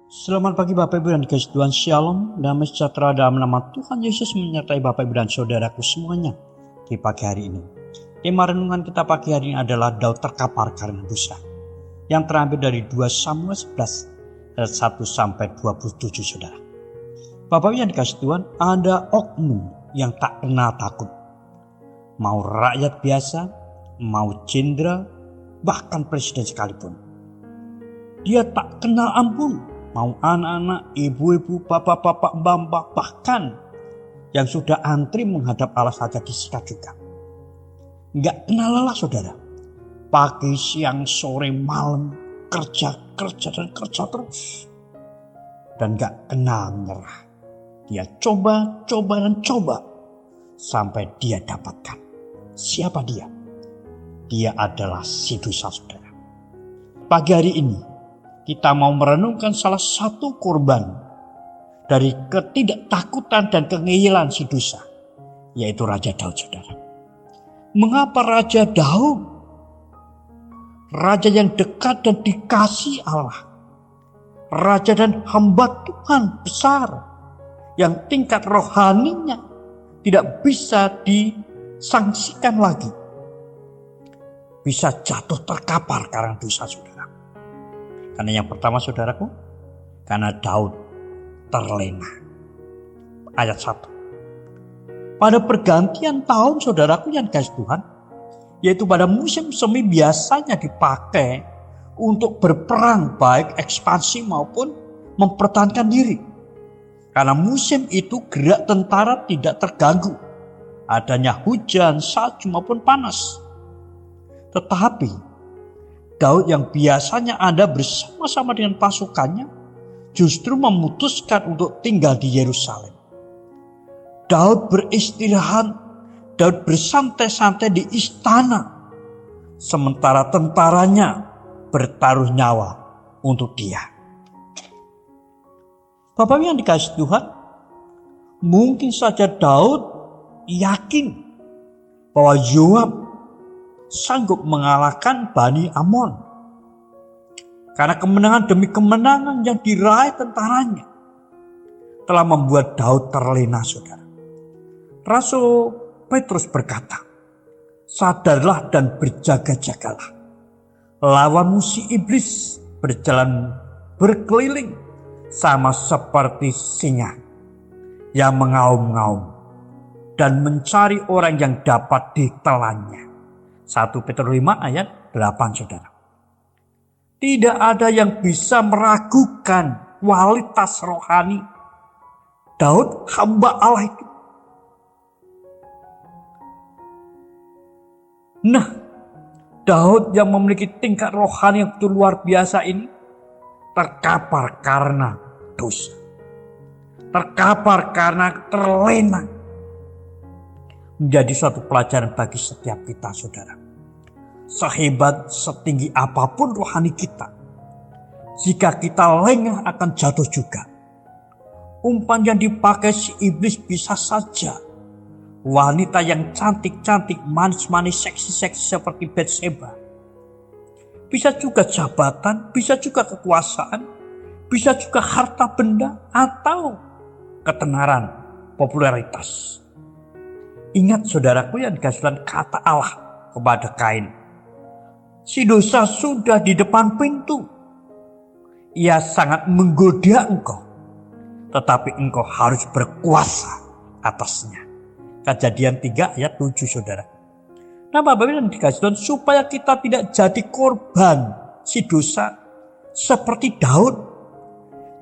Selamat pagi Bapak Ibu dan dikasih Tuhan, Shalom, damai sejahtera dalam nama Tuhan Yesus menyertai Bapak Ibu dan saudaraku semuanya di pagi hari ini. Tema renungan kita pagi hari ini adalah Daud terkapar karena dosa, yang terambil dari 2 Samuel 11 ayat 1 sampai 27 saudara. Bapak Ibu yang dikasih Tuhan, ada oknum yang tak kenal takut. Mau rakyat biasa, mau jenderal, bahkan presiden sekalipun. Dia tak kenal ampun. Mau anak-anak, ibu-ibu, bapak-bapak, mbak-mbak, bahkan yang sudah antri menghadap Allah saja disikat juga. Enggak kenal lelah saudara. Pagi, siang, sore, malam, kerja dan kerja terus. Dan enggak kenal menyerah. Dia coba dan coba sampai dia dapatkan. Siapa dia? Dia adalah si dosa saudara. Pagi hari ini kita mau merenungkan salah satu korban dari ketidaktakutan dan kengeyelan si dosa, yaitu Raja Daud saudara. Mengapa Raja Daud, raja yang dekat dan dikasihi Allah, raja dan hamba Tuhan besar, yang tingkat rohaninya tidak bisa disangsikan lagi, bisa jatuh terkapar karena dosa saudara? Karena yang pertama saudaraku, karena Daud terlena. Ayat 1. Pada pergantian tahun saudaraku yang dikasih Tuhan, yaitu pada musim semi biasanya dipakai untuk berperang baik ekspansi maupun mempertahankan diri. Karena musim itu gerak tentara tidak terganggu. Adanya hujan, salju maupun panas. Tetapi Daud yang biasanya ada bersama-sama dengan pasukannya justru memutuskan untuk tinggal di Yerusalem. Daud beristirahat, Daud bersantai-santai di istana. Sementara tentaranya bertaruh nyawa untuk dia. Bapak yang dikasih Tuhan, mungkin saja Daud yakin bahwa Yoab sanggup mengalahkan Bani Amon. Karena kemenangan demi kemenangan yang diraih tentaranya telah membuat Daud terlena saudara. Rasul Petrus berkata, sadarlah dan berjaga-jagalah. Lawanmu si iblis berjalan berkeliling sama seperti singa yang mengaum-ngaum dan mencari orang yang dapat ditelannya. 1 Petrus 5 ayat 8 saudara. Tidak ada yang bisa meragukan kualitas rohani Daud hamba Allah itu. Nah, Daud yang memiliki tingkat rohani yang betul luar biasa ini terkapar karena dosa. Terkapar karena terlena. Menjadi suatu pelajaran bagi setiap kita saudara. Sehebat, setinggi apapun rohani kita, jika kita lengah akan jatuh juga. Umpan yang dipakai si iblis bisa saja wanita yang cantik-cantik, manis-manis, seksi-seksi seperti Batseba. Bisa juga jabatan, bisa juga kekuasaan, bisa juga harta benda atau ketenaran, popularitas. Ingat saudaraku yang dikasihkan kata Allah kepada Kain. Si dosa sudah di depan pintu. Ia sangat menggoda engkau. Tetapi engkau harus berkuasa atasnya. Kejadian 3 ayat 7 saudara. Nah Bapak Ibu yang dikasihkan supaya kita tidak jadi korban si dosa seperti Daud.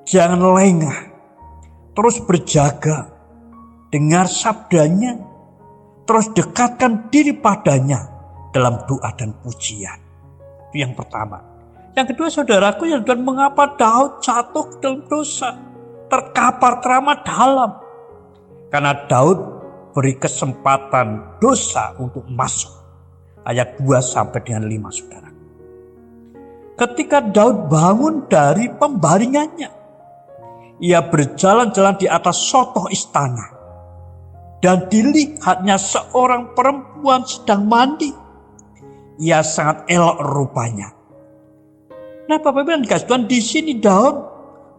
Jangan lengah. Terus berjaga. Dengar sabdanya. Terus dekatkan diri padanya dalam doa dan pujian. Itu yang pertama. Yang kedua saudaraku yang Tuhan, mengapa Daud jatuh ke dalam dosa? Terkapar teramat dalam. Karena Daud beri kesempatan dosa untuk masuk. Ayat 2 sampai dengan 5 saudara. Ketika Daud bangun dari pembaringannya, ia berjalan-jalan di atas sotoh istana. Dan dilihatnya seorang perempuan sedang mandi. ia sangat elok rupanya. Nah, Bapak Ibu dan dikasih Tuhan, di sini Daud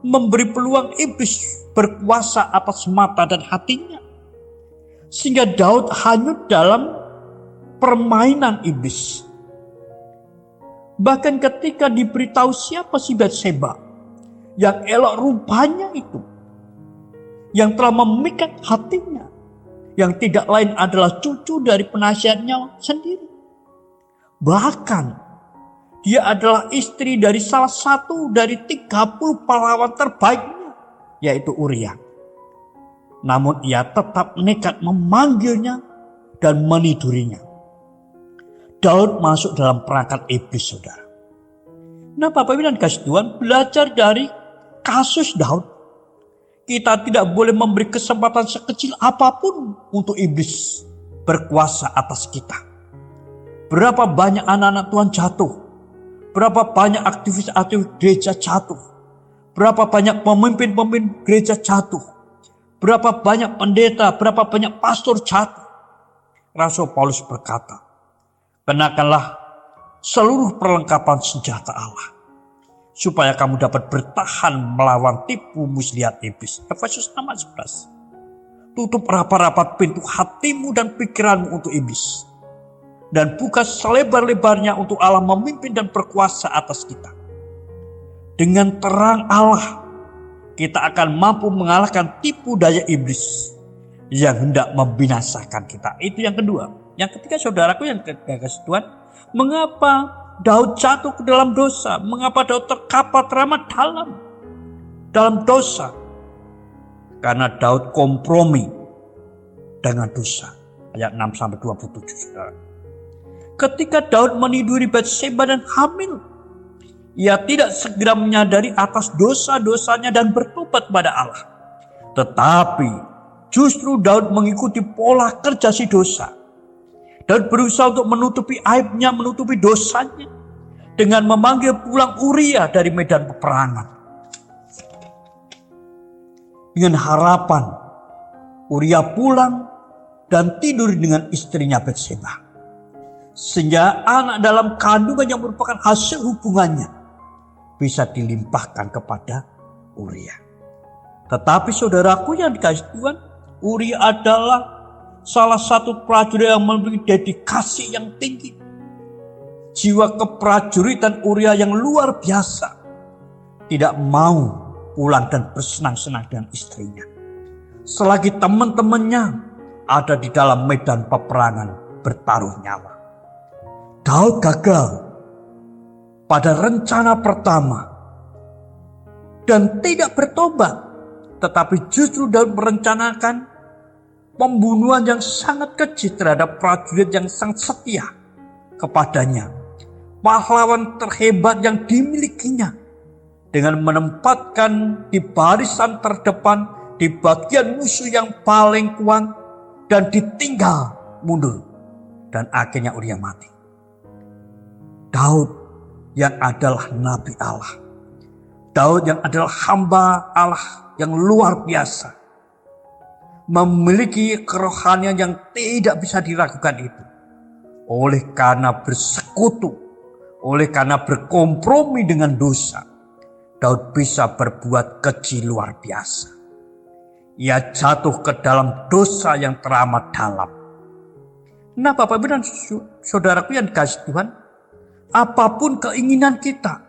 memberi peluang iblis berkuasa atas mata dan hatinya. Sehingga Daud hanyut dalam permainan iblis. Bahkan ketika diberitahu siapa si Batseba yang elok rupanya itu, yang telah memikat hatinya, yang tidak lain adalah cucu dari penasihatnya sendiri. Bahkan dia adalah istri dari salah satu dari 30 pahlawan terbaiknya, yaitu Uria. Namun ia tetap nekat memanggilnya dan menidurinya. Daud masuk dalam perangkat iblis, saudara. Nah, Bapak Ibu dan kasih Tuhan, belajar dari kasus Daud. Kita tidak boleh memberi kesempatan sekecil apapun untuk iblis berkuasa atas kita. Berapa banyak anak-anak Tuhan jatuh. Berapa banyak aktivis-aktivis gereja jatuh. Berapa banyak pemimpin-pemimpin gereja jatuh. Berapa banyak pendeta, berapa banyak pastor jatuh. Rasul Paulus berkata, kenakanlah seluruh perlengkapan senjata Allah, supaya kamu dapat bertahan melawan tipu muslihat iblis. Efesus 6:11. Tutup rapat-rapat pintu hatimu dan pikiranmu untuk iblis. Dan buka selebar-lebarnya untuk Allah memimpin dan berkuasa atas kita. Dengan terang Allah, kita akan mampu mengalahkan tipu daya iblis yang hendak membinasakan kita. Itu yang kedua. Yang ketiga, saudaraku yang kasih Tuhan, mengapa Daud jatuh ke dalam dosa? Mengapa Daud terkapar teramat dalam dosa? Karena Daud kompromi dengan dosa. Ayat 6-27, saudara. Ketika Daud meniduri Batseba dan hamil, ia tidak segera menyadari atas dosa-dosanya dan bertobat pada Allah. Tetapi justru Daud mengikuti pola kerja si dosa. Daud berusaha untuk menutupi aibnya, menutupi dosanya, dengan memanggil pulang Uria dari medan peperangan. Dengan harapan Uria pulang dan tidur dengan istrinya Batseba. Sehingga anak dalam kandungan yang merupakan hasil hubungannya bisa dilimpahkan kepada Uria. Tetapi saudaraku yang dikasih Tuhan, Uria adalah salah satu prajurit yang memiliki dedikasi yang tinggi. Jiwa keprajuritan Uria yang luar biasa. Tidak mau pulang dan bersenang-senang dengan istrinya. Selagi teman-temannya ada di dalam medan peperangan bertaruh nyawa. Daud gagal pada rencana pertama dan tidak bertobat, tetapi justru Daud merencanakan pembunuhan yang sangat keji terhadap prajurit yang sangat setia kepadanya, pahlawan terhebat yang dimilikinya, dengan menempatkan di barisan terdepan di bagian musuh yang paling kuat dan ditinggal mundur, dan akhirnya Uria mati. Daud yang adalah nabi Allah, Daud yang adalah hamba Allah yang luar biasa, memiliki kerohanian yang tidak bisa diragukan itu. Oleh karena bersekutu, oleh karena berkompromi dengan dosa, Daud bisa berbuat keji luar biasa. Ia jatuh ke dalam dosa yang teramat dalam. Nah, Bapak Ibu dan saudaraku yang dikasihi Tuhan, apapun keinginan kita,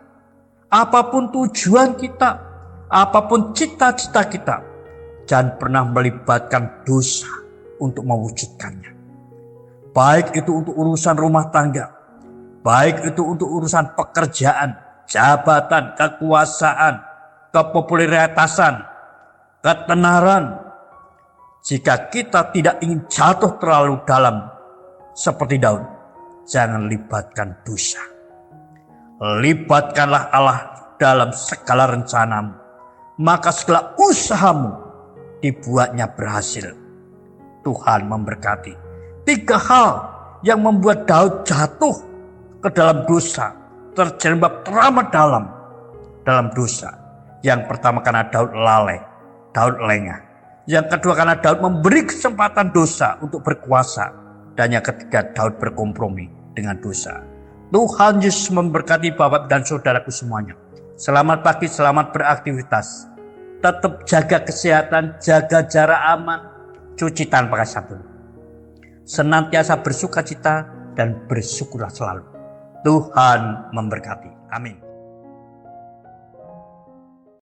apapun tujuan kita, apapun cita-cita kita, jangan pernah melibatkan dosa untuk mewujudkannya. Baik itu untuk urusan rumah tangga, baik itu untuk urusan pekerjaan, jabatan, kekuasaan, kepopuleritasan, ketenaran. Jika kita tidak ingin jatuh terlalu dalam seperti Daud, jangan libatkan dosa. Libatkanlah Allah dalam segala rencanamu, maka segala usahamu dibuatnya berhasil. Tuhan memberkati. 3 hal yang membuat Daud jatuh ke dalam dosa, terjerembab teramat dalam dosa. Yang pertama karena Daud lalai, Daud lengah. Yang kedua karena Daud memberi kesempatan dosa untuk berkuasa. Dan yang ketiga, Daud berkompromi dengan dosa. Tuhan Yesus memberkati Bapak dan saudaraku semuanya. Selamat pagi, selamat beraktivitas. Tetap jaga kesehatan, jaga jarak aman, cuci tangan pakai sabun. Senantiasa bersukacita dan bersyukurlah selalu. Tuhan memberkati. Amin.